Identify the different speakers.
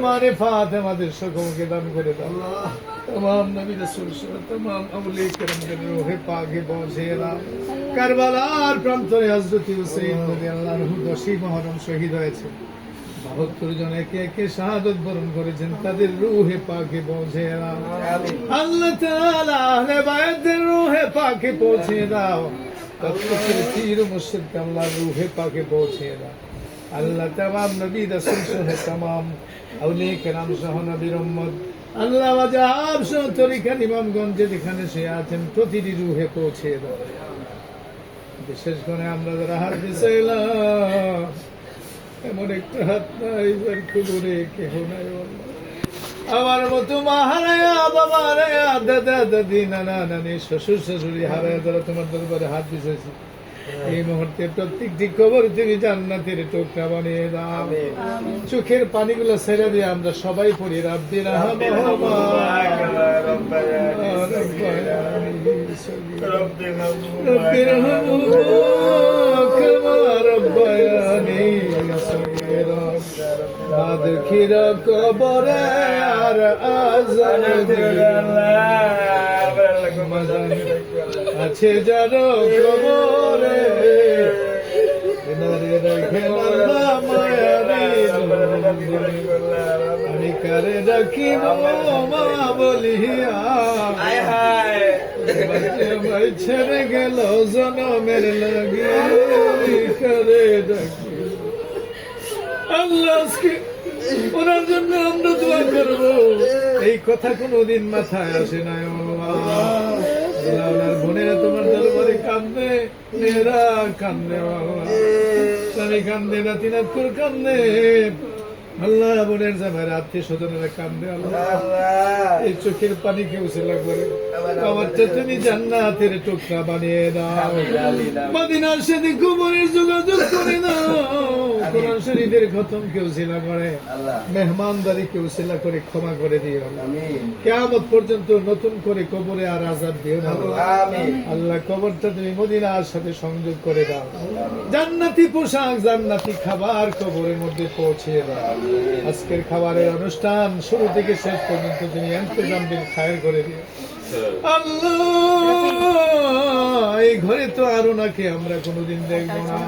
Speaker 1: মারিফাত আমাদের সকলকে দান করে দাও। तमाम नबी रसूल तमाम अवलिया करमদের রূহে পাকে পৌঁছে দাও। কারবালার প্রান্তরে হযরত হুসাইন রাদিয়াল্লাহু আনহু 10 মুহররম শহীদ হয়েছে। 72 জন একে একে শাহাদাত বরণ করেছেন, তাদের রূহে পাকে পৌঁছে দাও। আল্লাহ তাআলা আহলে বায়তের রূহে পাকে পৌঁছে দাও। তৎপর পীর মুর্শিদ আল্লাহর রূহে পাকে পৌঁছে দাও। আল্লাহ तमाम নবী রাসূল সহ तमाम আউলিয়া কেরাম সহ নবীর উম্মত আল্লাহ ওয়াজাব সহ তরিকার ইমামগঞ্জ যেখানে সে আছেন প্রতিটি রূহে পৌঁছে দাও। বিশেষ করে আমরা যারা হাত দিছিলাম এমন একটা হাত নাই যার কবরে কেহ নাই। আমার মতো মা হারায়া, বাবা হারায়া, দাদা দাদি, নানা নানি, শ্বশুর শাশুড়ি হারায়া যারা তোমার দরবারে হাত দিয়েছে, এই মুহূর্তে প্রত্যেকটি কবর তুমি জান্নাতের টুকরা বানিয়ে দাও। চোখের পানিগুলো ছেড়ে দিয়ে আমরা সবাই পড়ি রাব্বি রাহমাহুমা রাব্বি রাহমাহুমা কামা রাব্বায়ানি সগীরা। আদখিরা কবরে আর আযান আছে যারো কবরে আমি কারে রাখি মা বলিয়া ছেড়ে গেল জনমের লাগে করে রাখি। আল্লাহ ওনার জন্য আমরা দোয়া করবো, এই কথা কোনোদিন মাথায় আসে না। আল্লাহ বোনেরা তোমার দরবারে কান্দে, মেয়েরা কান্দে, স্বামী কান্দে, নাতি নাতকুর কান্দে, আল্লাহ বোনের জামাই আত্মীয় স্বজনেরা কান্দে। আল্লাহ এই চোখের পানি কেউ সেলা করে আমারটা তুমি জান্নাতের টুকরা বানিয়ে দাও। মদিনার সাথে কবরের যোগাযোগ করে দাও। কোরআন শরীফের খতম কেউ সেলা করে, মেহমানদারি কেউ সেলা করে ক্ষমা করে দিও। কিয়ামত পর্যন্ত নতুন করে কবরে আর আযাব দিও না। আল্লাহ কবরটা তুমি মদিনার সাথে সংযোগ করে দাও। জান্নাতি পোশাক, জান্নাতি খাবার কবরের মধ্যে পৌঁছে দাও। আজকের খাবারের অনুষ্ঠান শুরু থেকে শেষ পর্যন্ত তুমি ইন্তজাম দিন খায়ের করে দিও। আল্লাহ এই ঘরে তো আর ওনাকে আমরা কোনোদিন দেখবো না।